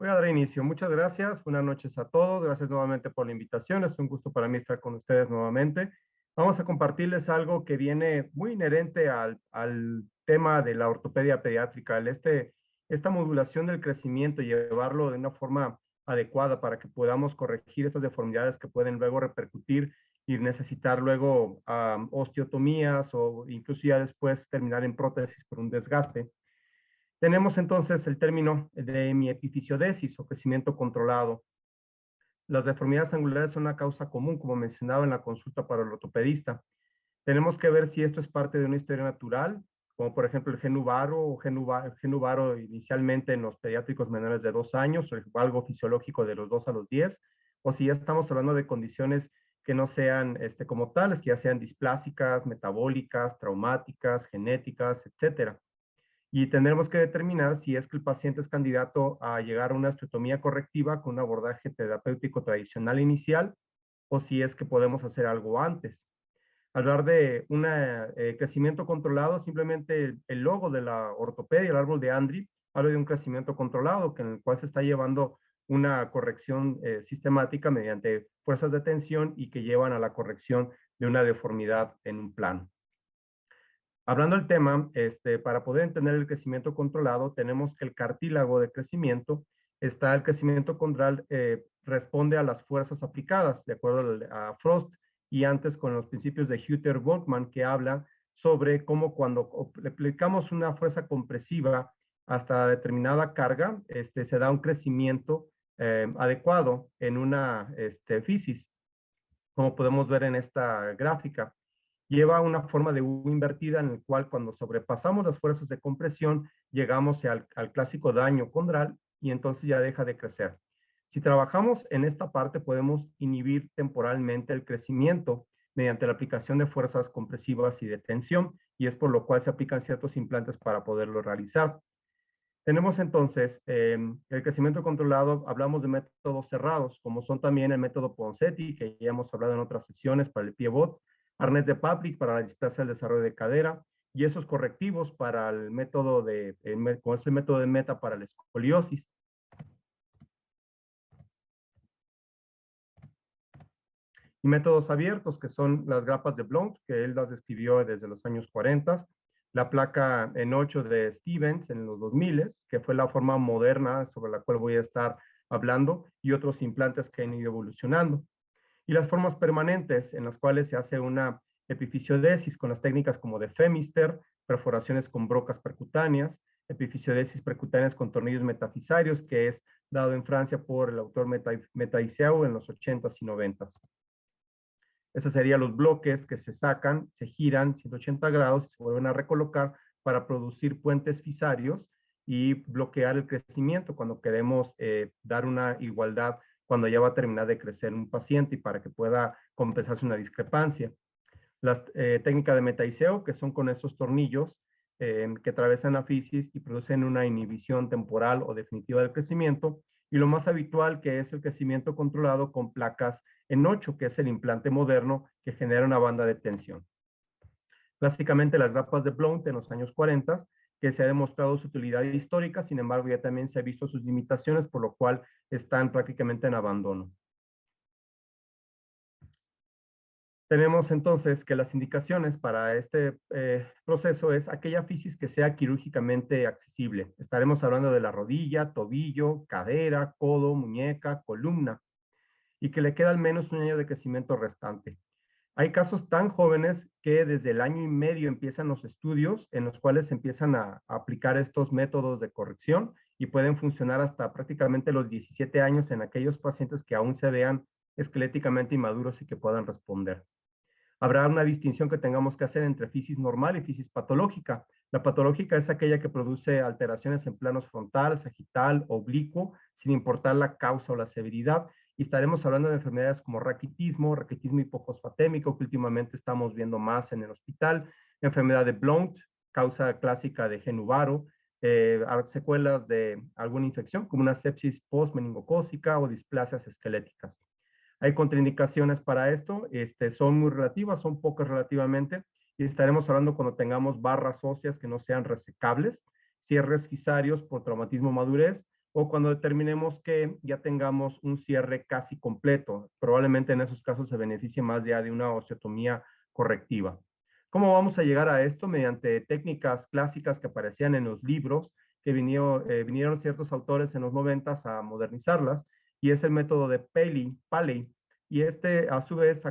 Voy a dar inicio. Muchas gracias. Buenas noches a todos. Gracias nuevamente por la invitación. Es un gusto para mí estar con ustedes nuevamente. Vamos a compartirles algo que viene muy inherente al tema de la ortopedia pediátrica, esta modulación del crecimiento, llevarlo de una forma adecuada para que podamos corregir estas deformidades que pueden luego repercutir y necesitar luego osteotomías o incluso ya después terminar en prótesis por un desgaste. Tenemos entonces el término de miepifiziodesis o crecimiento controlado. Las deformidades angulares son una causa común, como mencionaba en la consulta para el ortopedista. Tenemos que ver si esto es parte de una historia natural, como por ejemplo el genuvaro o genuvaro inicialmente en los pediátricos menores de 2 años, o algo fisiológico de los 2 a los 10, o si ya estamos hablando de condiciones que no sean como tales, que ya sean displásicas, metabólicas, traumáticas, genéticas, etcétera. Y tendremos que determinar si es que el paciente es candidato a llegar a una osteotomía correctiva con un abordaje terapéutico tradicional inicial o si es que podemos hacer algo antes. Hablar de un crecimiento controlado, simplemente el logo de la ortopedia, el árbol de Andri, habla de un crecimiento controlado en el cual se está llevando una corrección sistemática mediante fuerzas de tensión y que llevan a la corrección de una deformidad en un plano. Hablando del tema, para poder entender el crecimiento controlado, tenemos que el cartílago de crecimiento está el crecimiento condral, responde a las fuerzas aplicadas, de acuerdo a Frost, y antes con los principios de Hutter-Volkmann, que habla sobre cómo cuando aplicamos una fuerza compresiva hasta determinada carga, se da un crecimiento adecuado en una fisis, como podemos ver en esta gráfica. Lleva una forma de U invertida en el cual cuando sobrepasamos las fuerzas de compresión llegamos al clásico daño condral y entonces ya deja de crecer. Si trabajamos en esta parte podemos inhibir temporalmente el crecimiento mediante la aplicación de fuerzas compresivas y de tensión y es por lo cual se aplican ciertos implantes para poderlo realizar. Tenemos entonces el crecimiento controlado, hablamos de métodos cerrados, como son también el método Ponseti, que ya hemos hablado en otras sesiones para el pivot, arnés de Paplik para la displasia del desarrollo de cadera, y esos correctivos para el método como es el método de Meta para la escoliosis. Y métodos abiertos, que son las grapas de Blount, que él las describió desde los años 40, la placa en 8 de Stevens en los 2000, que fue la forma moderna sobre la cual voy a estar hablando, y otros implantes que han ido evolucionando. Y las formas permanentes, en las cuales se hace una epifiziodesis con las técnicas como de Femister, perforaciones con brocas percutáneas, epifiziodesis percutáneas con tornillos metafisarios, que es dado en Francia por el autor Metaiseu en los 80s y 90s. Esos serían los bloques que se sacan, se giran 180 grados y se vuelven a recolocar para producir puentes fisarios y bloquear el crecimiento cuando queremos dar una igualdad cuando ya va a terminar de crecer un paciente y para que pueda compensarse una discrepancia. Las técnicas de Metaiseu, que son con estos tornillos que atravesan la fisis y producen una inhibición temporal o definitiva del crecimiento, y lo más habitual que es el crecimiento controlado con placas en 8, que es el implante moderno que genera una banda de tensión. Clásicamente las grapas de Blount en los años 40, que se ha demostrado su utilidad histórica, sin embargo ya también se ha visto sus limitaciones, por lo cual están prácticamente en abandono. Tenemos entonces que las indicaciones para este proceso es aquella fisis que sea quirúrgicamente accesible. Estaremos hablando de la rodilla, tobillo, cadera, codo, muñeca, columna, y que le queda al menos un año de crecimiento restante. Hay casos tan jóvenes que desde el año y medio empiezan los estudios en los cuales se empiezan a aplicar estos métodos de corrección y pueden funcionar hasta prácticamente los 17 años en aquellos pacientes que aún se vean esqueléticamente inmaduros y que puedan responder. Habrá una distinción que tengamos que hacer entre fisis normal y fisis patológica. La patológica es aquella que produce alteraciones en planos frontal, sagital, oblicuo, sin importar la causa o la severidad. Y estaremos hablando de enfermedades como raquitismo hipofosfatémico, que últimamente estamos viendo más en el hospital, enfermedad de Blount, causa clásica de genuvaro, secuelas de alguna infección, como una sepsis postmeningocócica o displasias esqueléticas. Hay contraindicaciones para esto, son muy relativas, son pocas relativamente, y estaremos hablando cuando tengamos barras óseas que no sean resecables, cierres fisarios por traumatismo madurez, o cuando determinemos que ya tengamos un cierre casi completo. Probablemente en esos casos se beneficie más ya de una osteotomía correctiva. ¿Cómo vamos a llegar a esto? Mediante técnicas clásicas que aparecían en los libros, que vinieron ciertos autores en los 90 a modernizarlas, y es el método de Paley, y este a su vez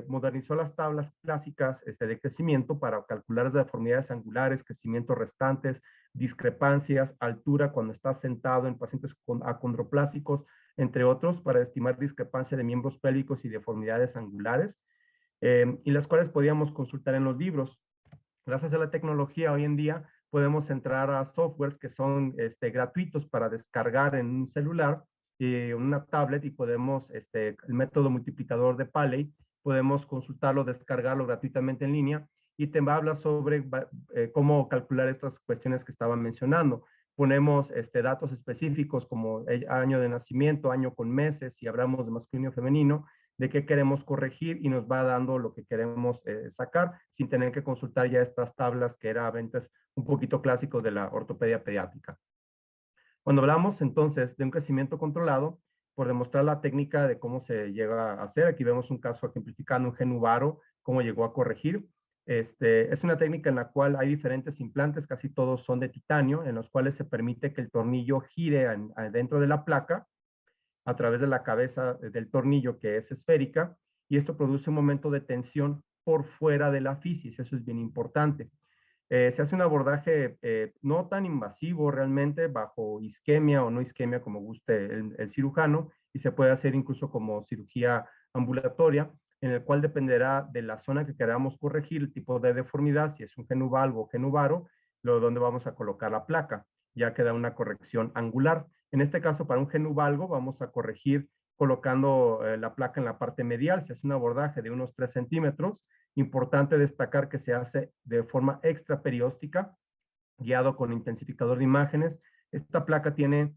modernizó las tablas clásicas de crecimiento para calcular las deformidades angulares, crecimientos restantes, discrepancias, altura cuando está sentado en pacientes acondroplásicos, entre otros, para estimar discrepancia de miembros pélvicos y deformidades angulares, y las cuales podíamos consultar en los libros. Gracias a la tecnología hoy en día podemos entrar a softwares que son gratuitos para descargar en un celular, una tablet, y podemos, el método multiplicador de Paley, podemos consultarlo, descargarlo gratuitamente en línea, y te habla sobre cómo calcular estas cuestiones que estaba mencionando. Ponemos datos específicos como el año de nacimiento, año con meses, si hablamos de masculino o femenino, de qué queremos corregir, y nos va dando lo que queremos sacar sin tener que consultar ya estas tablas que eran antes un poquito clásicos de la ortopedia pediátrica. Cuando hablamos entonces de un crecimiento controlado, por demostrar la técnica de cómo se llega a hacer, aquí vemos un caso ejemplificando un genuvaro, cómo llegó a corregir. Es una técnica en la cual hay diferentes implantes, casi todos son de titanio, en los cuales se permite que el tornillo gire dentro de la placa a través de la cabeza del tornillo, que es esférica, y esto produce un momento de tensión por fuera de la fisis. Eso es bien importante. Se hace un abordaje no tan invasivo realmente, bajo isquemia o no isquemia, como guste el cirujano, y se puede hacer incluso como cirugía ambulatoria, en el cual dependerá de la zona que queramos corregir, el tipo de deformidad, si es un genuvalvo o genuvaro, donde vamos a colocar la placa. Ya queda una corrección angular. En este caso, para un genuvalvo, vamos a corregir colocando la placa en la parte medial. Se hace un abordaje de unos 3 centímetros. Importante destacar que se hace de forma extraperióstica, guiado con intensificador de imágenes. Esta placa tiene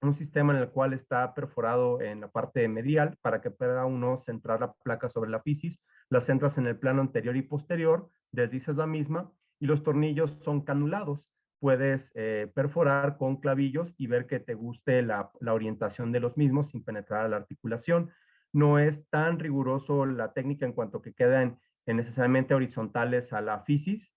un sistema en el cual está perforado en la parte medial para que pueda uno centrar la placa sobre la fisis. La centras en el plano anterior y posterior, deslizas la misma, y los tornillos son canulados. Puedes perforar con clavillos y ver que te guste la orientación de los mismos sin penetrar a la articulación. No es tan riguroso la técnica en cuanto que quedan necesariamente horizontales a la fisis,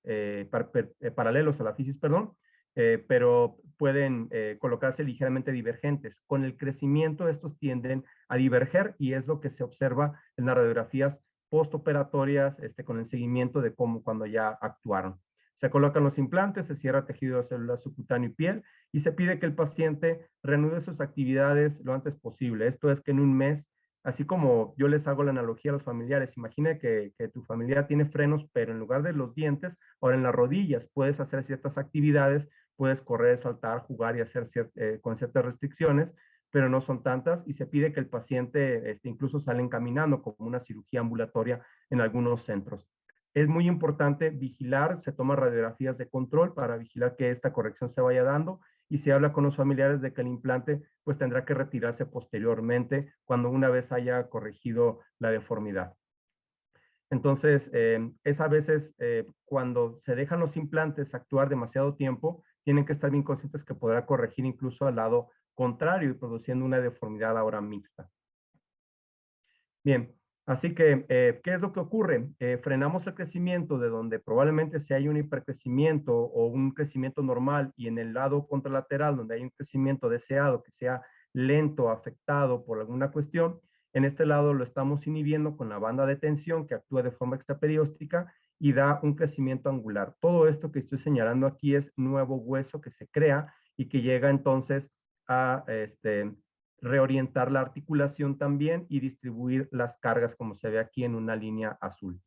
paralelos a la fisis, perdón, pero pueden colocarse ligeramente divergentes. Con el crecimiento estos tienden a diverger, y es lo que se observa en las radiografías postoperatorias con el seguimiento de cómo cuando ya actuaron. Se colocan los implantes, se cierra tejido celular subcutáneo y piel, y se pide que el paciente reanude sus actividades lo antes posible. Esto es que en un mes, así como yo les hago la analogía a los familiares, imagina que tu familiar tiene frenos, pero en lugar de los dientes, ahora en las rodillas puedes hacer ciertas actividades, puedes correr, saltar, jugar y hacer con ciertas restricciones, pero no son tantas, y se pide que el paciente incluso salen caminando, como una cirugía ambulatoria en algunos centros. Es muy importante vigilar, se toman radiografías de control para vigilar que esta corrección se vaya dando, y se habla con los familiares de que el implante pues tendrá que retirarse posteriormente cuando una vez haya corregido la deformidad. Entonces, es a veces cuando se dejan los implantes actuar demasiado tiempo, tienen que estar bien conscientes que podrá corregir incluso al lado contrario y produciendo una deformidad ahora mixta. Bien, así que, ¿qué es lo que ocurre? Frenamos el crecimiento de donde probablemente si hay un hipercrecimiento o un crecimiento normal, y en el lado contralateral donde hay un crecimiento deseado que sea lento, afectado por alguna cuestión, en este lado lo estamos inhibiendo con la banda de tensión que actúa de forma extraperióstica y da un crecimiento angular. Todo esto que estoy señalando aquí es nuevo hueso que se crea y que llega entonces a reorientar la articulación también y distribuir las cargas, como se ve aquí en una línea azul.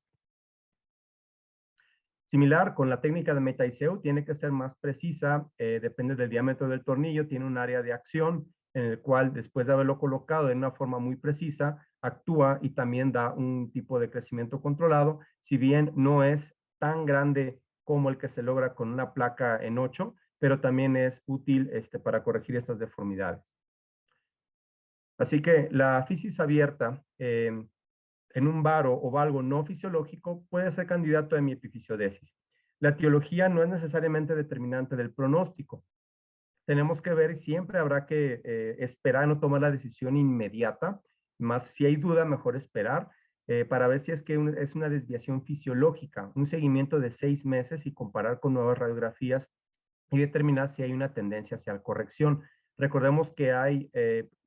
Similar con la técnica de Metaiseo, tiene que ser más precisa, depende del diámetro del tornillo, tiene un área de acción en el cual, después de haberlo colocado de una forma muy precisa, actúa y también da un tipo de crecimiento controlado, si bien no es tan grande como el que se logra con una placa en 8, pero también es útil para corregir estas deformidades. Así que la fisis abierta en un varo o valgo no fisiológico puede ser candidato a hemiepifisiodesis. La etiología no es necesariamente determinante del pronóstico. tenemos que ver, siempre habrá que esperar, no tomar la decisión inmediata, más si hay duda, mejor esperar, para ver si es que es una desviación fisiológica, un seguimiento de 6 meses y comparar con nuevas radiografías y determinar si hay una tendencia hacia la corrección. Recordemos que hay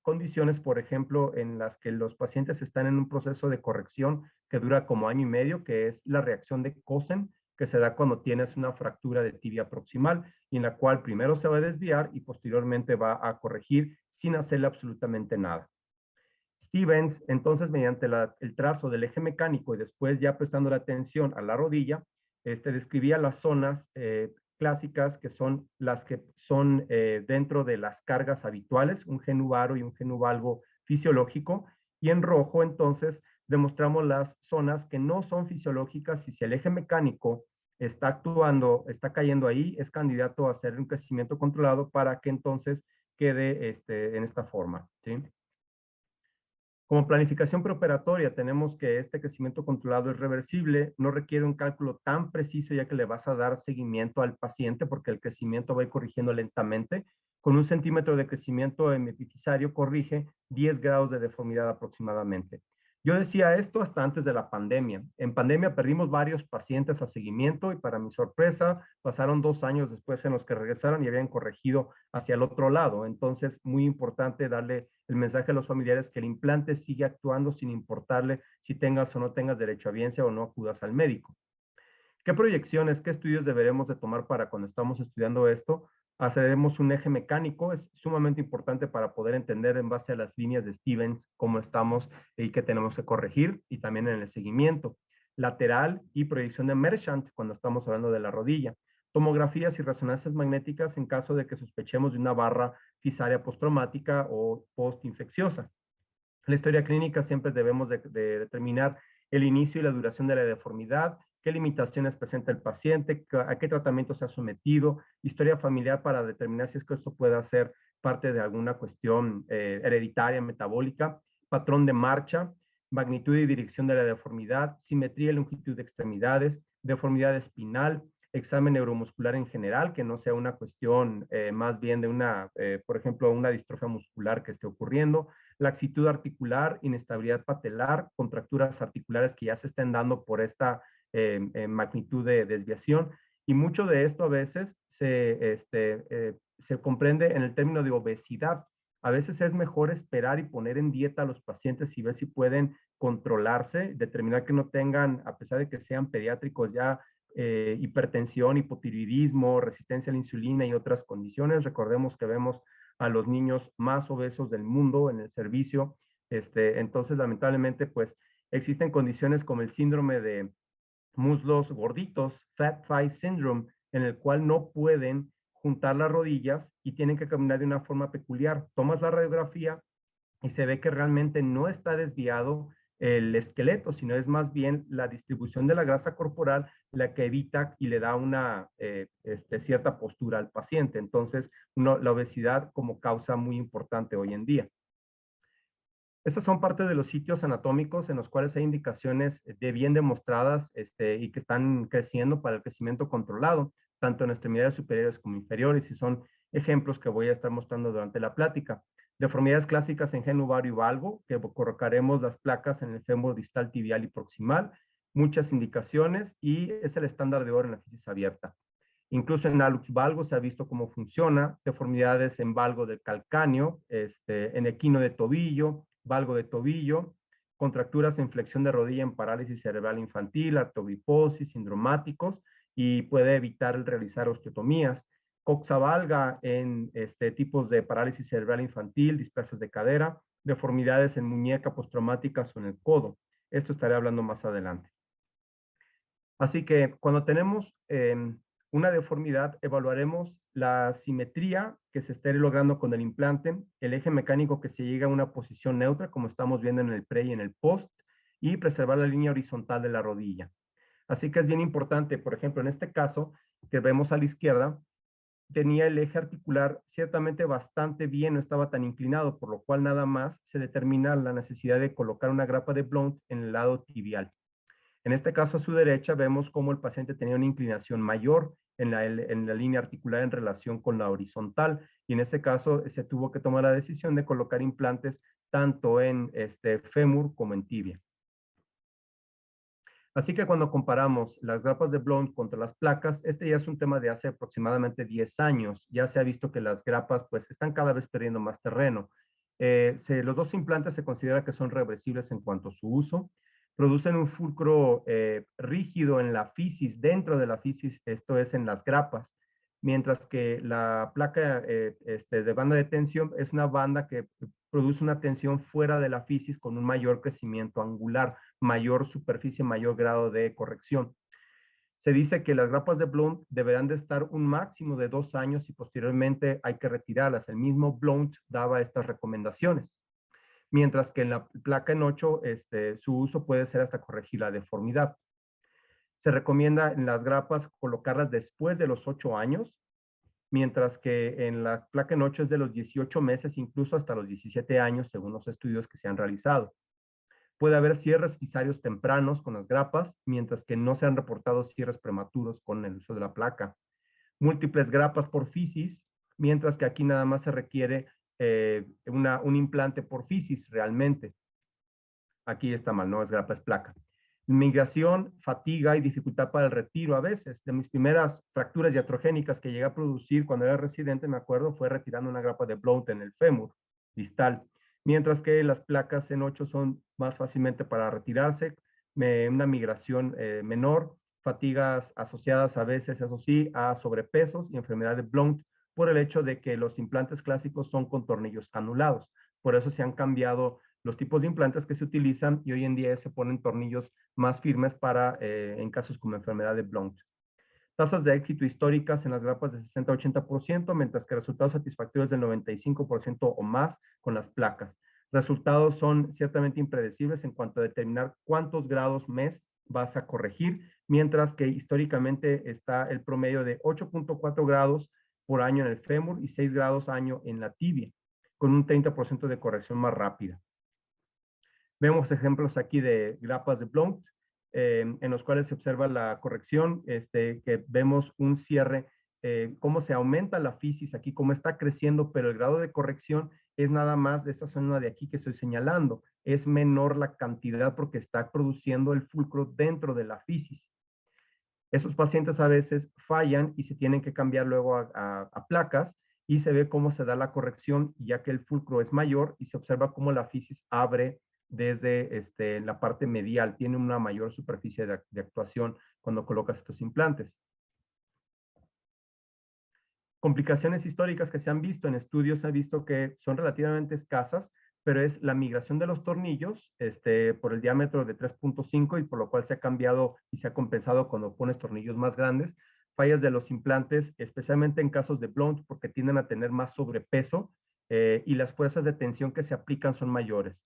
condiciones, por ejemplo, en las que los pacientes están en un proceso de corrección que dura como año y medio, que es la reacción de Cosen, que se da cuando tienes una fractura de tibia proximal y en la cual primero se va a desviar y posteriormente va a corregir sin hacerle absolutamente nada. Stevens, entonces, mediante el trazo del eje mecánico y después ya prestando la atención a la rodilla, describía las zonas clásicas que son las que son dentro de las cargas habituales, un genu varo y un genu valgo fisiológico, y en rojo, entonces, demostramos las zonas que no son fisiológicas y si el eje mecánico está actuando, está cayendo ahí, es candidato a hacer un crecimiento controlado para que entonces quede en esta forma, ¿sí? Como planificación preoperatoria, tenemos que este crecimiento controlado es reversible, no requiere un cálculo tan preciso ya que le vas a dar seguimiento al paciente porque el crecimiento va a ir corrigiendo lentamente. Con 1 centímetro de crecimiento epifisiario corrige 10 grados de deformidad aproximadamente. Yo decía esto hasta antes de la pandemia. En pandemia perdimos varios pacientes a seguimiento y para mi sorpresa pasaron 2 años después en los que regresaron y habían corregido hacia el otro lado. Entonces, muy importante darle el mensaje a los familiares que el implante sigue actuando sin importarle si tengas o no tengas derechohabiencia o no acudas al médico. ¿Qué proyecciones, qué estudios deberemos de tomar para cuando estamos estudiando esto? Haceremos un eje mecánico, es sumamente importante para poder entender en base a las líneas de Stevens cómo estamos y qué tenemos que corregir, y también en el seguimiento. Lateral y proyección de Merchant cuando estamos hablando de la rodilla. Tomografías y resonancias magnéticas en caso de que sospechemos de una barra fisaria postraumática o postinfecciosa. En la historia clínica siempre debemos de determinar el inicio y la duración de la deformidad, qué limitaciones presenta el paciente, a qué tratamiento se ha sometido, historia familiar para determinar si es que esto puede ser parte de alguna cuestión hereditaria, metabólica, patrón de marcha, magnitud y dirección de la deformidad, simetría y longitud de extremidades, deformidad espinal, examen neuromuscular en general, que no sea una cuestión más bien de una, por ejemplo, una distrofia muscular que esté ocurriendo, laxitud articular, inestabilidad patelar, contracturas articulares que ya se estén dando por esta magnitud de desviación. Y mucho de esto a veces se comprende en el término de obesidad. A veces es mejor esperar y poner en dieta a los pacientes y ver si pueden controlarse, determinar que no tengan, a pesar de que sean pediátricos ya, hipertensión, hipotiroidismo, resistencia a la insulina y otras condiciones. Recordemos que vemos a los niños más obesos del mundo en el servicio. Entonces, lamentablemente, pues existen condiciones como el síndrome de muslos gorditos, Fat Thigh Syndrome, en el cual no pueden juntar las rodillas y tienen que caminar de una forma peculiar. Tomas la radiografía y se ve que realmente no está desviado el esqueleto, sino es más bien la distribución de la grasa corporal la que evita y le da una cierta postura al paciente. Entonces, la obesidad como causa muy importante hoy en día. Estas son parte de los sitios anatómicos en los cuales hay indicaciones de bien demostradas y que están creciendo para el crecimiento controlado, tanto en extremidades superiores como inferiores, y son ejemplos que voy a estar mostrando durante la plática. Deformidades clásicas en genu vario y valgo, que colocaremos las placas en el fémur distal, tibial y proximal, muchas indicaciones, y es el estándar de oro en la fisis abierta. Incluso en hallux valgo se ha visto cómo funciona, deformidades en valgo del calcáneo, en equino de tobillo, valgo de tobillo, contracturas en flexión de rodilla en parálisis cerebral infantil, artrobiposis, sindromáticos, y puede evitar el realizar osteotomías. Coxa valga en tipos de parálisis cerebral infantil, displasias de cadera, deformidades en muñeca postraumáticas o en el codo. Esto estaré hablando más adelante. Así que cuando tenemos una deformidad, evaluaremos la simetría que se esté logrando con el implante, el eje mecánico que se llega a una posición neutra, como estamos viendo en el pre y en el post, y preservar la línea horizontal de la rodilla. Así que es bien importante, por ejemplo, en este caso, que vemos a la izquierda, tenía el eje articular ciertamente bastante bien, no estaba tan inclinado, por lo cual nada más se determina la necesidad de colocar una grapa de Blount en el lado tibial. En este caso, a su derecha, vemos cómo el paciente tenía una inclinación mayor en la línea articular en relación con la horizontal. y en ese caso se tuvo que tomar la decisión de colocar implantes tanto en fémur como en tibia. Así que cuando comparamos las grapas de Blount contra las placas, este ya es un tema de hace aproximadamente 10 años. Ya se ha visto que las grapas pues están cada vez perdiendo más terreno. Los dos implantes se considera que son reversibles en cuanto a su uso. Producen un fulcro rígido en la fisis, dentro de la fisis, esto es en las grapas, mientras que la placa de banda de tensión es una banda que produce una tensión fuera de la fisis con un mayor crecimiento angular, mayor superficie, mayor grado de corrección. Se dice que las grapas de Blount deberán de estar un máximo de 2 años y posteriormente hay que retirarlas. El mismo Blount daba estas recomendaciones. Mientras que en la placa en 8, su uso puede ser hasta corregir la deformidad. Se recomienda en las grapas colocarlas después de los 8 años, mientras que en la placa en 8 es de los 18 meses, incluso hasta los 17 años, según los estudios que se han realizado. Puede haber cierres fisarios tempranos con las grapas, mientras que no se han reportado cierres prematuros con el uso de la placa. Múltiples grapas por fisis, mientras que aquí nada más se requiere un implante por fisis realmente. Aquí está mal, no es grapa, es placa. Migración, fatiga y dificultad para el retiro a veces. De mis primeras fracturas iatrogénicas que llegué a producir cuando era residente, me acuerdo, fue retirando una grapa de Blount en el fémur distal. Mientras que las placas en 8 son más fácilmente para retirarse, una migración menor, fatigas asociadas a veces, eso sí, a sobrepesos y enfermedad de Blount por el hecho de que los implantes clásicos son con tornillos canulados. Por eso se han cambiado los tipos de implantes que se utilizan y hoy en día se ponen tornillos más firmes para en casos como enfermedad de Blount. Tasas de éxito históricas en las grapas de 60-80%, mientras que resultados satisfactorios del 95% o más con las placas. Resultados son ciertamente impredecibles en cuanto a determinar cuántos grados mes vas a corregir, mientras que históricamente está el promedio de 8.4 grados por año en el fémur y 6 grados año en la tibia, con un 30% de corrección más rápida. Vemos ejemplos aquí de grapas de Blount, en los cuales se observa la corrección, que vemos un cierre, cómo se aumenta la fisis aquí, cómo está creciendo, pero el grado de corrección es nada más de esta zona de aquí que estoy señalando. Es menor la cantidad porque está produciendo el fulcro dentro de la fisis. Esos pacientes a veces fallan y se tienen que cambiar luego a placas y se ve cómo se da la corrección ya que el fulcro es mayor y se observa cómo la fisis abre desde la parte medial, tiene una mayor superficie de actuación cuando colocas estos implantes. Complicaciones históricas que se han visto en estudios, se ha visto que son relativamente escasas, pero es la migración de los tornillos por el diámetro de 3.5 y por lo cual se ha cambiado y se ha compensado cuando pones tornillos más grandes. Fallas de los implantes, especialmente en casos de Blount, porque tienden a tener más sobrepeso y las fuerzas de tensión que se aplican son mayores.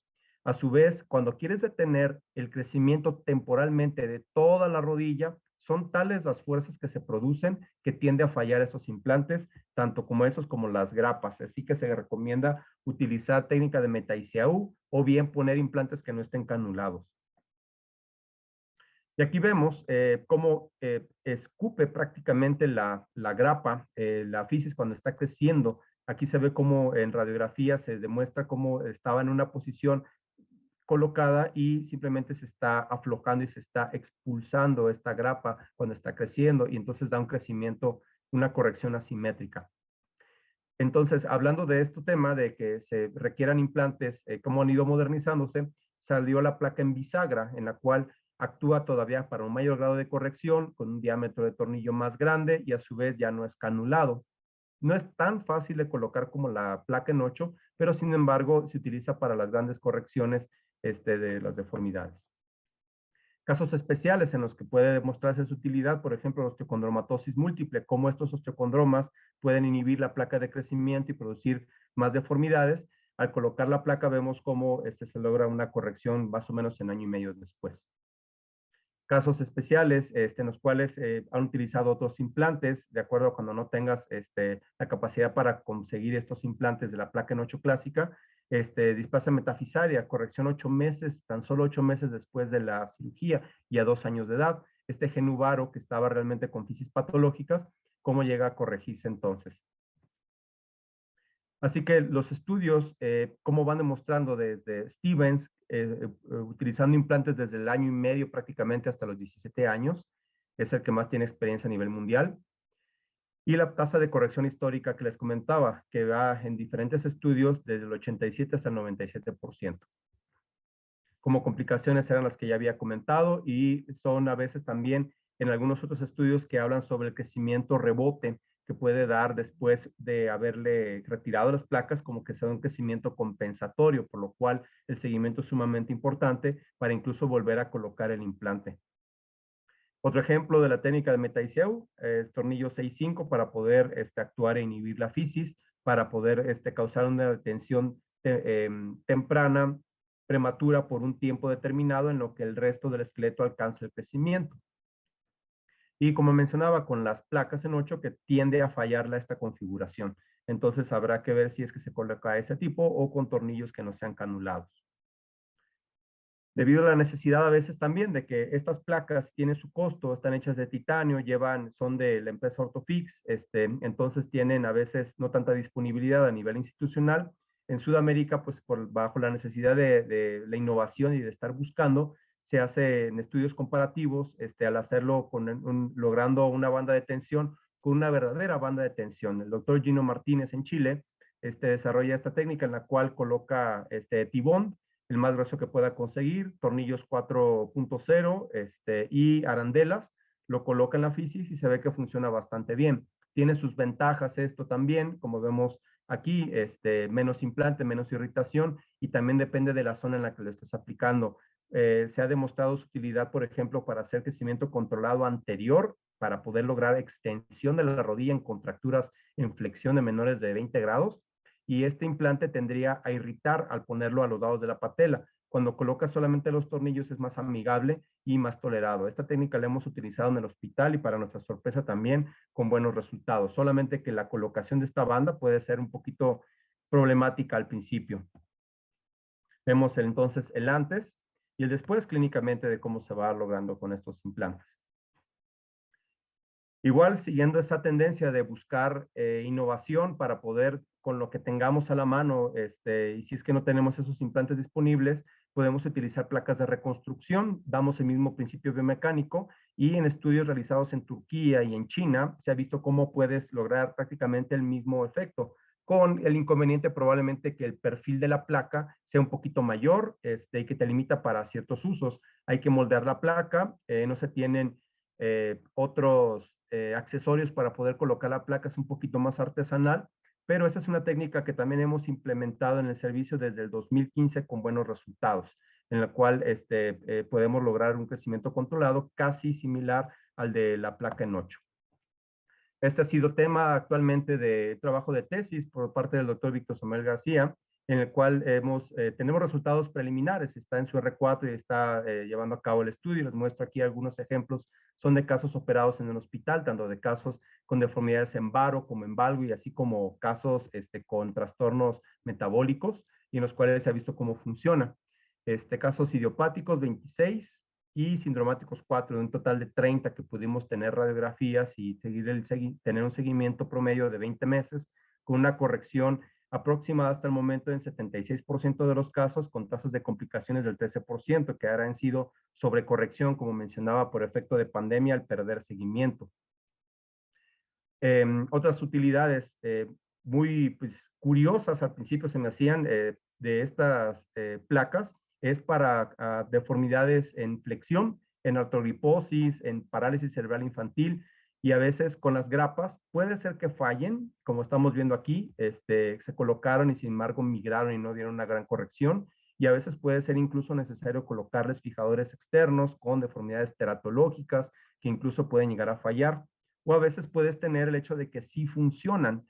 A su vez, cuando quieres detener el crecimiento temporalmente de toda la rodilla, son tales las fuerzas que se producen que tiende a fallar esos implantes, tanto como esos como las grapas. Así que se recomienda utilizar técnica de meta-ICAU o bien poner implantes que no estén canulados. Y aquí vemos cómo escupe prácticamente la grapa, la fisis cuando está creciendo. Aquí se ve cómo en radiografía se demuestra cómo estaba en una posición colocada y simplemente se está aflojando y se está expulsando esta grapa cuando está creciendo y entonces da un crecimiento, una corrección asimétrica. Entonces, hablando de este tema de que se requieran implantes, cómo han ido modernizándose, salió la placa en bisagra, en la cual actúa todavía para un mayor grado de corrección, con un diámetro de tornillo más grande y a su vez ya no es canulado. No es tan fácil de colocar como la placa en 8, pero sin embargo se utiliza para las grandes correcciones de las deformidades. Casos especiales en los que puede demostrarse su utilidad, por ejemplo, la osteocondromatosis múltiple, cómo estos osteocondromas pueden inhibir la placa de crecimiento y producir más deformidades. Al colocar la placa vemos cómo se logra una corrección más o menos en año y medio después. Casos especiales en los cuales han utilizado otros implantes, de acuerdo a cuando no tengas la capacidad para conseguir estos implantes de la placa en 8 clásica, displasia metafisaria, corrección 8 meses, tan solo 8 meses después de la cirugía y a 2 años de edad. Este genuvaro que estaba realmente con fisis patológicas, ¿cómo llega a corregirse entonces? Así que los estudios, como van demostrando desde Stevens, utilizando implantes desde el año y medio prácticamente hasta los 17 años, es el que más tiene experiencia a nivel mundial. Y la tasa de corrección histórica que les comentaba, que va en diferentes estudios desde el 87 hasta el 97%. Como complicaciones eran las que ya había comentado y son a veces también en algunos otros estudios que hablan sobre el crecimiento rebote que puede dar después de haberle retirado las placas, como que sea un crecimiento compensatorio, por lo cual el seguimiento es sumamente importante para incluso volver a colocar el implante. Otro ejemplo de la técnica de Metaiseu, tornillo 6-5 para poder actuar e inhibir la fisis, para poder causar una detención temprana, prematura por un tiempo determinado en lo que el resto del esqueleto alcanza el crecimiento. Y como mencionaba, con las placas en 8 que tiende a fallarla esta configuración. Entonces habrá que ver si es que se coloca ese tipo o con tornillos que no sean canulados. Debido a la necesidad a veces también de que estas placas tienen su costo, están hechas de titanio, son de la empresa Orthofix, entonces tienen a veces no tanta disponibilidad a nivel institucional. En Sudamérica, pues bajo la necesidad de la innovación y de estar buscando, se hacen estudios comparativos, al hacerlo logrando una banda de tensión con una verdadera banda de tensión. El doctor Gino Martínez en Chile, desarrolla esta técnica en la cual coloca tibón, el más grueso que pueda conseguir, tornillos 4.0 y arandelas, lo coloca en la fisis y se ve que funciona bastante bien. Tiene sus ventajas esto también, como vemos aquí, menos implante, menos irritación, y también depende de la zona en la que lo estés aplicando. Se ha demostrado su utilidad, por ejemplo, para hacer crecimiento controlado anterior, para poder lograr extensión de la rodilla en contracturas en flexión de menores de 20 grados, y este implante tendría a irritar al ponerlo a los lados de la patela. Cuando colocas solamente los tornillos es más amigable y más tolerado. Esta técnica la hemos utilizado en el hospital y para nuestra sorpresa también con buenos resultados. Solamente que la colocación de esta banda puede ser un poquito problemática al principio. Vemos entonces el antes y el después clínicamente de cómo se va logrando con estos implantes. Igual, siguiendo esa tendencia de buscar innovación para poder, con lo que tengamos a la mano, y si es que no tenemos esos implantes disponibles, podemos utilizar placas de reconstrucción, damos el mismo principio biomecánico, y en estudios realizados en Turquía y en China, se ha visto cómo puedes lograr prácticamente el mismo efecto, con el inconveniente probablemente que el perfil de la placa sea un poquito mayor, y que te limita para ciertos usos. Hay que moldear la placa, no se tienen otros accesorios para poder colocar la placa, es un poquito más artesanal, pero esa es una técnica que también hemos implementado en el servicio desde el 2015 con buenos resultados, en la cual podemos lograr un crecimiento controlado casi similar al de la placa en 8. Este ha sido tema actualmente de trabajo de tesis por parte del doctor Víctor Samuel García, en el cual tenemos resultados preliminares, está en su R4 y está llevando a cabo el estudio. Les muestro aquí algunos ejemplos, son de casos operados en el hospital, tanto de casos con deformidades en varo como en valgo, y así como casos con trastornos metabólicos, y en los cuales se ha visto cómo funciona. Casos idiopáticos 26, y sindromáticos 4, de un total de 30 que pudimos tener radiografías y tener un seguimiento promedio de 20 meses con una corrección aproximada hasta el momento en 76% de los casos, con tasas de complicaciones del 13%, que ahora han sido sobrecorrección, como mencionaba, por efecto de pandemia al perder seguimiento. Otras utilidades muy pues, curiosas al principio se me hacían de estas placas es para deformidades en flexión, en artrogriposis, en parálisis cerebral infantil, y a veces con las grapas puede ser que fallen, como estamos viendo aquí, se colocaron y sin embargo migraron y no dieron una gran corrección, y a veces puede ser incluso necesario colocarles fijadores externos con deformidades teratológicas que incluso pueden llegar a fallar, o a veces puedes tener el hecho de que sí funcionan.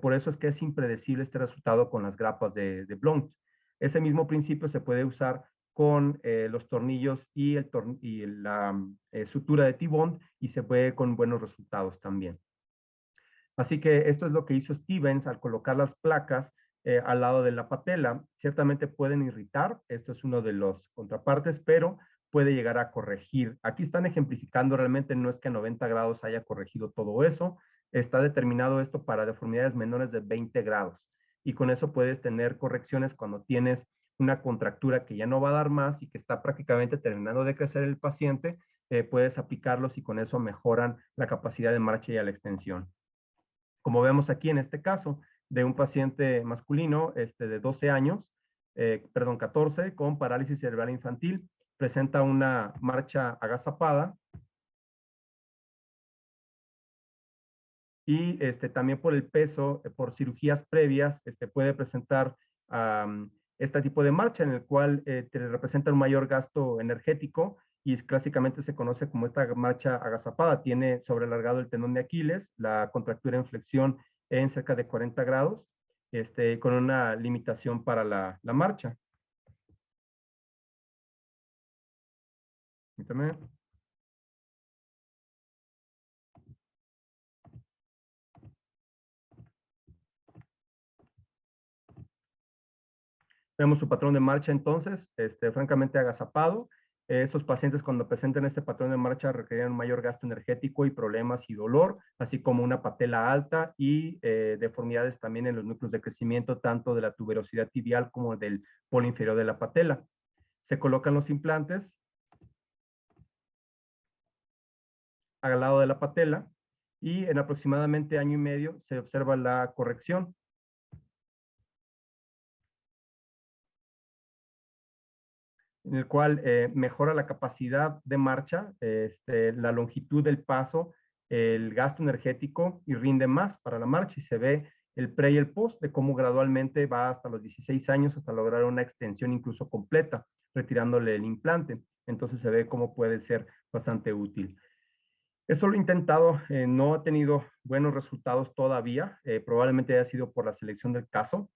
Por eso es que es impredecible este resultado con las grapas de Blount. Ese mismo principio se puede usar con los tornillos y la sutura de T-bond, y se puede con buenos resultados también. Así que esto es lo que hizo Stevens al colocar las placas al lado de la patela. Ciertamente pueden irritar, esto es uno de los contrapartes, pero puede llegar a corregir. Aquí están ejemplificando, realmente no es que a 90 grados haya corregido todo eso, está determinado esto para deformidades menores de 20 grados. y con eso puedes tener correcciones cuando tienes una contractura que ya no va a dar más y que está prácticamente terminando de crecer el paciente, puedes aplicarlos y con eso mejoran la capacidad de marcha y a la extensión. Como vemos aquí en este caso de un paciente masculino de 12 años, 14, con parálisis cerebral infantil, presenta una marcha agazapada y también por el peso, por cirugías previas, puede presentar este tipo de marcha en el cual te representa un mayor gasto energético y clásicamente se conoce como esta marcha agazapada. Tiene sobrealargado el tendón de Aquiles, la contractura en flexión en cerca de 40 grados, con una limitación para la marcha. Permítame. Vemos su patrón de marcha entonces, francamente agazapado. Estos pacientes cuando presentan este patrón de marcha requerían un mayor gasto energético y problemas y dolor, así como una patela alta y deformidades también en los núcleos de crecimiento, tanto de la tuberosidad tibial como del polo inferior de la patela. Se colocan los implantes al lado de la patela y en aproximadamente año y medio se observa la corrección, en el cual mejora la capacidad de marcha, la longitud del paso, el gasto energético y rinde más para la marcha y se ve el pre y el post de cómo gradualmente va hasta los 16 años hasta lograr una extensión incluso completa, retirándole el implante. Entonces se ve cómo puede ser bastante útil. Esto lo he intentado, no ha tenido buenos resultados todavía, probablemente haya sido por la selección del caso,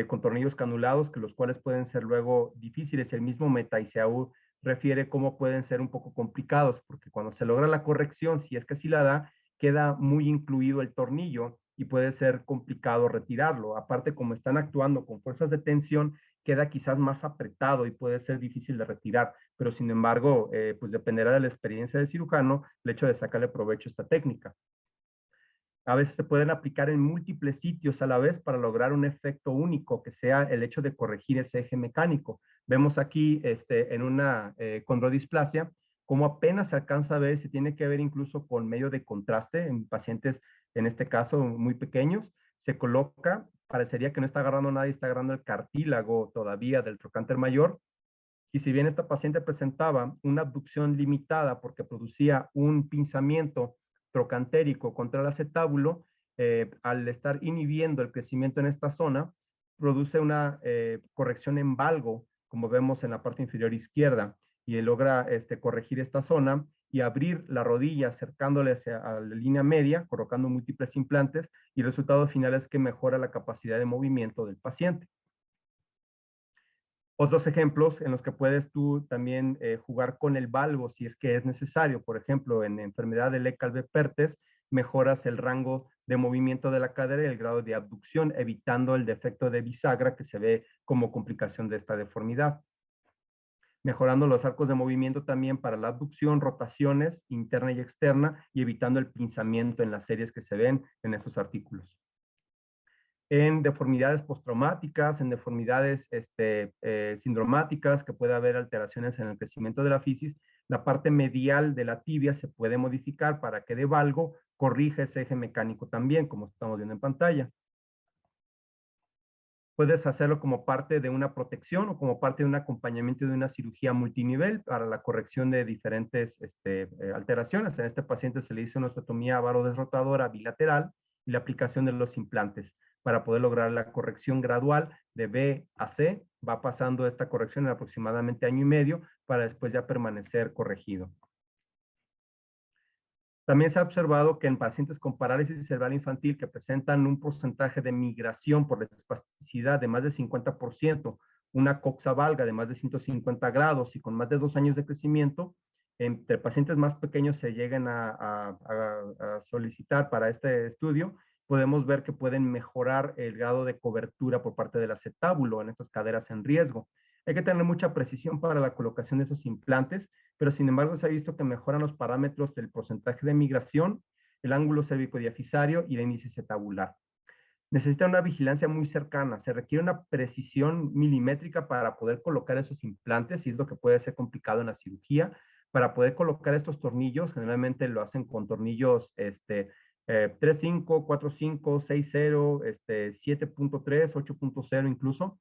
con tornillos canulados, que los cuales pueden ser luego difíciles. El mismo Meta-ICAU refiere cómo pueden ser un poco complicados, porque cuando se logra la corrección, si es que sí la da, queda muy incluido el tornillo y puede ser complicado retirarlo. Aparte, como están actuando con fuerzas de tensión, queda quizás más apretado y puede ser difícil de retirar, pero sin embargo, pues dependerá de la experiencia del cirujano el hecho de sacarle provecho a esta técnica. A veces se pueden aplicar en múltiples sitios a la vez para lograr un efecto único, que sea el hecho de corregir ese eje mecánico. Vemos aquí en una condrodisplasia, cómo apenas se alcanza a ver, se tiene que ver incluso con medio de contraste en pacientes, en este caso, muy pequeños. Se coloca, parecería que no está agarrando nada y está agarrando el cartílago todavía del trocánter mayor. Y si bien esta paciente presentaba una abducción limitada porque producía un pinzamiento trocantérico contra el acetábulo, al estar inhibiendo el crecimiento en esta zona, produce una corrección en valgo, como vemos en la parte inferior izquierda, y logra corregir esta zona y abrir la rodilla acercándole hacia a la línea media, colocando múltiples implantes, y el resultado final es que mejora la capacidad de movimiento del paciente. Otros ejemplos en los que puedes tú también jugar con el valgo si es que es necesario. Por ejemplo, en enfermedad de Leckalve-Perthes, mejoras el rango de movimiento de la cadera y el grado de abducción, evitando el defecto de bisagra que se ve como complicación de esta deformidad. Mejorando los arcos de movimiento también para la abducción, rotaciones interna y externa, y evitando el pinzamiento en las series que se ven en esos artículos. En deformidades postraumáticas, en deformidades sindromáticas, que puede haber alteraciones en el crecimiento de la fisis, la parte medial de la tibia se puede modificar para que de valgo corrija ese eje mecánico también, como estamos viendo en pantalla. Puedes hacerlo como parte de una protección o como parte de un acompañamiento de una cirugía multinivel para la corrección de diferentes alteraciones. En este paciente se le hizo una osteotomía varodesrotadora bilateral y la aplicación de los implantes para poder lograr la corrección gradual de B a C. Va pasando esta corrección en aproximadamente año y medio para después ya permanecer corregido. También se ha observado que en pacientes con parálisis cerebral infantil que presentan un porcentaje de migración por la espasticidad de más de 50%, una coxa valga de más de 150 grados y con más de 2 años de crecimiento, entre pacientes más pequeños se lleguen a solicitar para este estudio, podemos ver que pueden mejorar el grado de cobertura por parte del acetábulo en estas caderas en riesgo. Hay que tener mucha precisión para la colocación de esos implantes, pero sin embargo se ha visto que mejoran los parámetros del porcentaje de migración, el ángulo cérvico-diafisario y el índice acetabular. necesita una vigilancia muy cercana, se requiere una precisión milimétrica para poder colocar esos implantes y es lo que puede ser complicado en la cirugía. Para poder colocar estos tornillos, generalmente lo hacen con tornillos 3.5, 4.5, 6.0, 7.3, 8.0 incluso,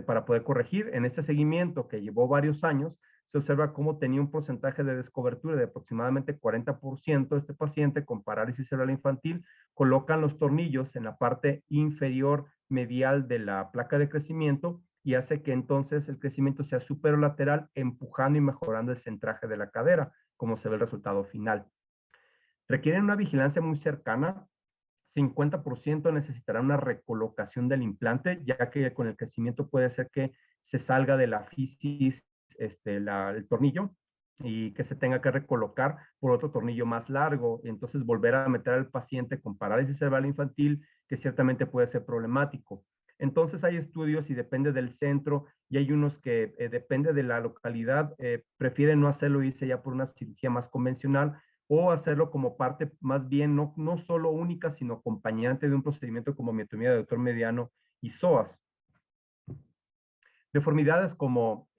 para poder corregir. En este seguimiento que llevó varios años, se observa cómo tenía un porcentaje de descobertura de aproximadamente 40% este paciente con parálisis cerebral infantil. Colocan los tornillos en la parte inferior medial de la placa de crecimiento y hace que entonces el crecimiento sea superolateral, empujando y mejorando el centraje de la cadera, como se ve el resultado final. Requieren una vigilancia muy cercana. 50% necesitará una recolocación del implante, ya que con el crecimiento puede ser que se salga de la fisis el tornillo y que se tenga que recolocar por otro tornillo más largo, y entonces volver a meter al paciente con parálisis cerebral infantil, que ciertamente puede ser problemático. Entonces hay estudios y depende del centro, y hay unos que depende de la localidad, prefieren no hacerlo y irse ya por una cirugía más convencional, o hacerlo como parte más bien, no solo única, sino acompañante de un procedimiento como miotomía de doctor mediano y psoas. Deformidades como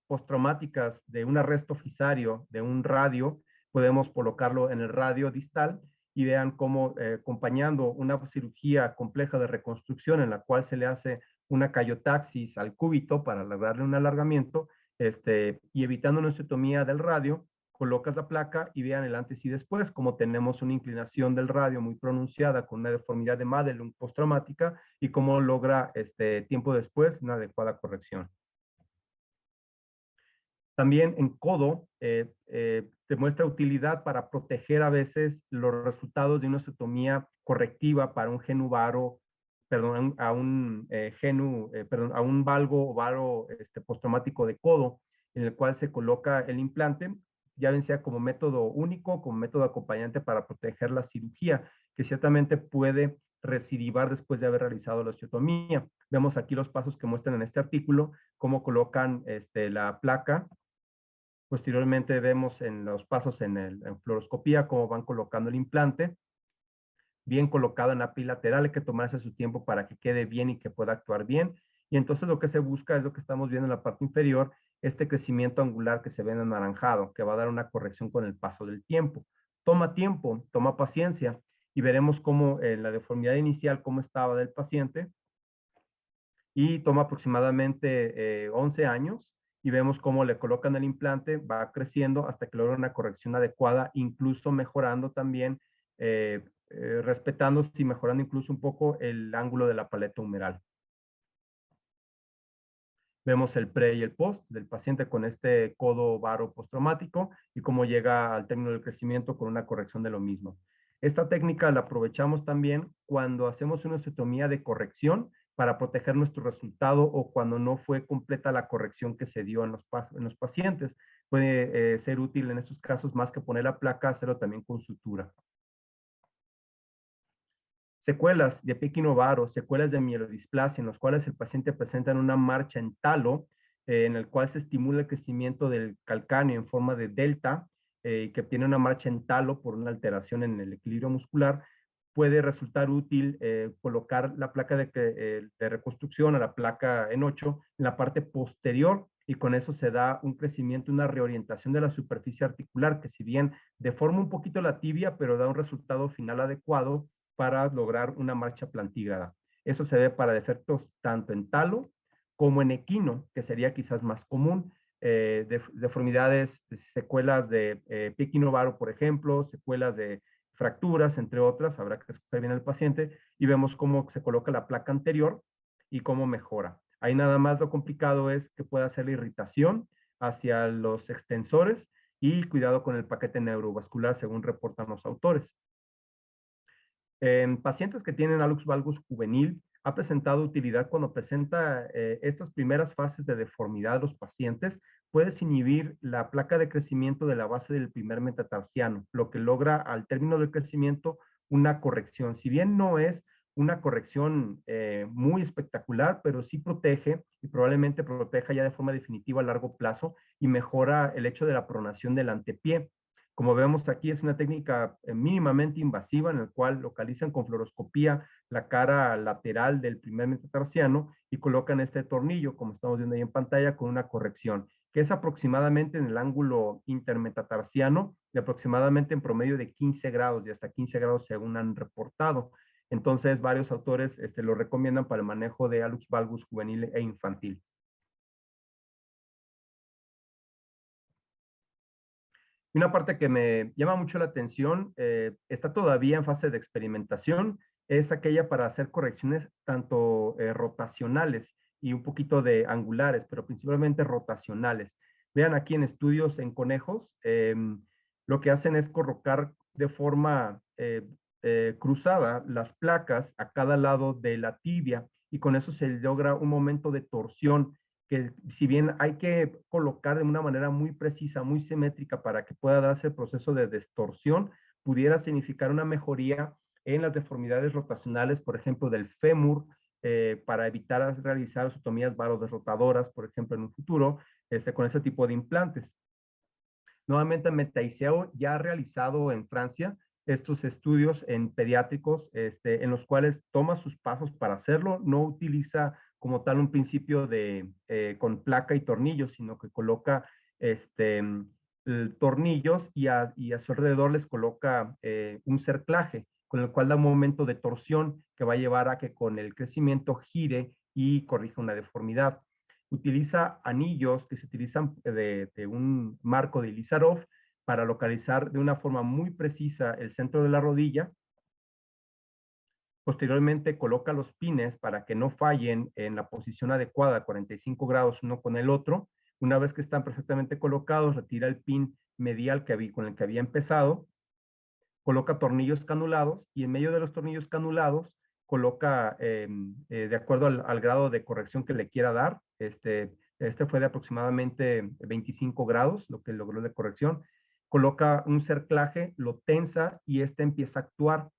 postraumáticas de un arresto fisario, de un radio, podemos colocarlo en el radio distal y vean cómo acompañando una cirugía compleja de reconstrucción en la cual se le hace una cayotaxis al cúbito para lograrle un alargamiento y evitando una osteotomía del radio, colocas la placa y vean el antes y después, como tenemos una inclinación del radio muy pronunciada con una deformidad de Madelung postraumática y cómo logra tiempo después una adecuada corrección. También en codo demuestra utilidad para proteger a veces los resultados de una osteotomía correctiva para un genu varo, perdón, a un valgo o varo postraumático de codo, en el cual se coloca el implante, ya bien sea como método único, como método acompañante para proteger la cirugía, que ciertamente puede recidivar después de haber realizado la osteotomía. Vemos aquí los pasos que muestran en este artículo, cómo colocan la placa. Posteriormente vemos en los pasos en fluoroscopía cómo van colocando el implante, bien colocado en la pila lateral, hay que tomarse su tiempo para que quede bien y que pueda actuar bien. Y entonces lo que se busca es lo que estamos viendo en la parte inferior, este crecimiento angular que se ve en anaranjado, que va a dar una corrección con el paso del tiempo. Toma tiempo, toma paciencia, y veremos cómo la deformidad inicial, cómo estaba del paciente, y toma aproximadamente 11 años y vemos cómo le colocan el implante, va creciendo hasta que logra una corrección adecuada, incluso mejorando también, respetando y mejorando incluso un poco el ángulo de la paleta humeral. Vemos el pre y el post del paciente con este codo varo postraumático y cómo llega al término del crecimiento con una corrección de lo mismo. Esta técnica la aprovechamos también cuando hacemos una osteotomía de corrección para proteger nuestro resultado o cuando no fue completa la corrección que se dio en los pacientes. Puede ser útil en estos casos más que poner la placa, hacerlo también con sutura. Secuelas de Pekín-Ovaro, secuelas de mielodisplasia, en los cuales el paciente presenta una marcha en talo, en el cual se estimula el crecimiento del calcáneo en forma de delta, que tiene una marcha en talo por una alteración en el equilibrio muscular, puede resultar útil colocar la placa de reconstrucción a la placa en 8 en la parte posterior y con eso se da un crecimiento, una reorientación de la superficie articular que si bien deforma un poquito la tibia, pero da un resultado final adecuado para lograr una marcha plantígrada. Eso se ve para defectos tanto en talo como en equino, que sería quizás más común. Deformidades, secuelas de Pekín-Ovaro, por ejemplo, secuelas de fracturas, entre otras, habrá que escoger bien al paciente y vemos cómo se coloca la placa anterior y cómo mejora. Ahí nada más lo complicado es que puede hacer la irritación hacia los extensores y cuidado con el paquete neurovascular, según reportan los autores. En pacientes que tienen hallux valgus juvenil, ha presentado utilidad cuando presenta estas primeras fases de deformidad de los pacientes, puedes inhibir la placa de crecimiento de la base del primer metatarsiano, lo que logra al término del crecimiento una corrección. Si bien no es una corrección muy espectacular, pero sí protege y probablemente proteja ya de forma definitiva a largo plazo y mejora el hecho de la pronación del antepié. Como vemos aquí, es una técnica mínimamente invasiva en la cual localizan con fluoroscopía la cara lateral del primer metatarsiano y colocan este tornillo, como estamos viendo ahí en pantalla, con una corrección, que es aproximadamente en el ángulo intermetatarsiano, de aproximadamente en promedio de 15 grados, y hasta 15 grados según han reportado. Entonces, varios autores lo recomiendan para el manejo de hallux valgus juvenil e infantil. Y una parte que me llama mucho la atención, está todavía en fase de experimentación, es aquella para hacer correcciones tanto rotacionales y un poquito de angulares, pero principalmente rotacionales. Vean aquí en estudios en conejos, lo que hacen es colocar de forma cruzada las placas a cada lado de la tibia y con eso se logra un momento de torsión que si bien hay que colocar de una manera muy precisa, muy simétrica para que pueda darse el proceso de distorsión, pudiera significar una mejoría en las deformidades rotacionales, por ejemplo, del fémur, para evitar realizar osteotomías varodesrotadoras, por ejemplo, en un futuro, con ese tipo de implantes. Nuevamente, Metaiseo ya ha realizado en Francia estos estudios en pediátricos, en los cuales toma sus pasos para hacerlo, no utiliza como tal un principio de con placa y tornillos, sino que coloca tornillos y a su alrededor les coloca un cerclaje, con el cual da un momento de torsión que va a llevar a que con el crecimiento gire y corrija una deformidad. Utiliza anillos que se utilizan de un marco de Ilizarov para localizar de una forma muy precisa el centro de la rodilla. Posteriormente coloca los pines para que no fallen en la posición adecuada, 45 grados uno con el otro. Una vez que están perfectamente colocados, retira el pin medial con el que había empezado, coloca tornillos canulados y en medio de los tornillos canulados coloca, de acuerdo al grado de corrección que le quiera dar, este fue de aproximadamente 25 grados, lo que logró de corrección, coloca un cerclaje, lo tensa y este empieza a actuar.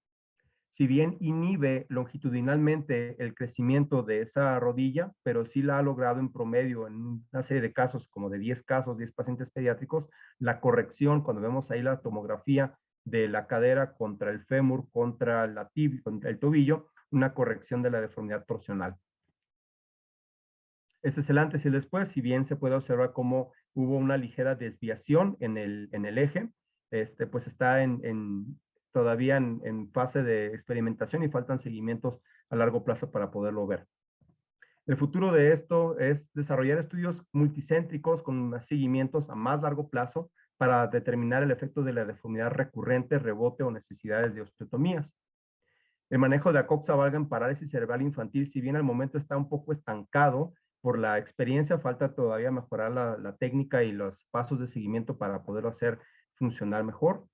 Si bien inhibe longitudinalmente el crecimiento de esa rodilla, pero sí la ha logrado en promedio en una serie de casos, como de 10 casos, 10 pacientes pediátricos, la corrección, cuando vemos ahí la tomografía de la cadera contra el fémur, contra la tibia, contra el tobillo, una corrección de la deformidad torsional. Este es el antes y el después, si bien se puede observar cómo hubo una ligera desviación en el eje, pues está todavía en fase de experimentación y faltan seguimientos a largo plazo para poderlo ver. El futuro de esto es desarrollar estudios multicéntricos con seguimientos a más largo plazo para determinar el efecto de la deformidad recurrente, rebote o necesidades de osteotomías. El manejo de acoxa valga en parálisis cerebral infantil, si bien al momento está un poco estancado por la experiencia, falta todavía mejorar la técnica y los pasos de seguimiento para poderlo hacer funcionar mejor.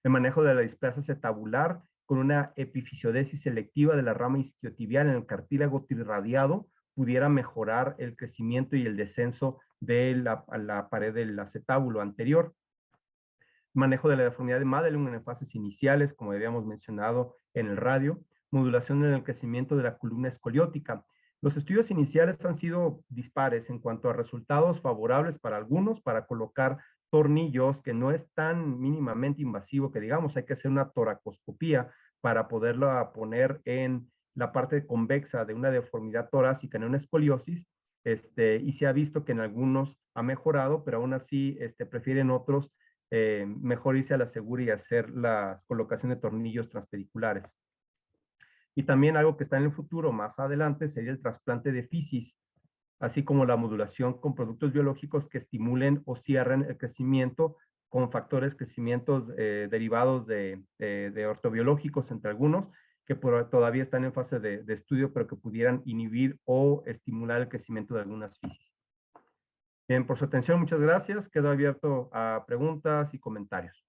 El manejo de la displasia acetabular con una epifisiodesis selectiva de la rama isquiotibial en el cartílago trirradiado pudiera mejorar el crecimiento y el descenso de la pared del acetábulo anterior. Manejo de la deformidad de Madelung en fases iniciales, como habíamos mencionado en el radio. Modulación en el crecimiento de la columna escoliótica. Los estudios iniciales han sido dispares en cuanto a resultados favorables para algunos, para colocar tornillos que no es tan mínimamente invasivo que digamos, hay que hacer una toracoscopía para poderlo poner en la parte convexa de una deformidad torácica, en una escoliosis, y se ha visto que en algunos ha mejorado, pero aún así prefieren otros mejor irse a la segura y hacer la colocación de tornillos transpediculares. Y también algo que está en el futuro, más adelante, sería el trasplante de fisis, así como la modulación con productos biológicos que estimulen o cierren el crecimiento con factores crecimientos derivados de ortobiológicos, entre algunos, que todavía están en fase de estudio, pero que pudieran inhibir o estimular el crecimiento de algunas fisis. Bien, por su atención, muchas gracias. Quedo abierto a preguntas y comentarios.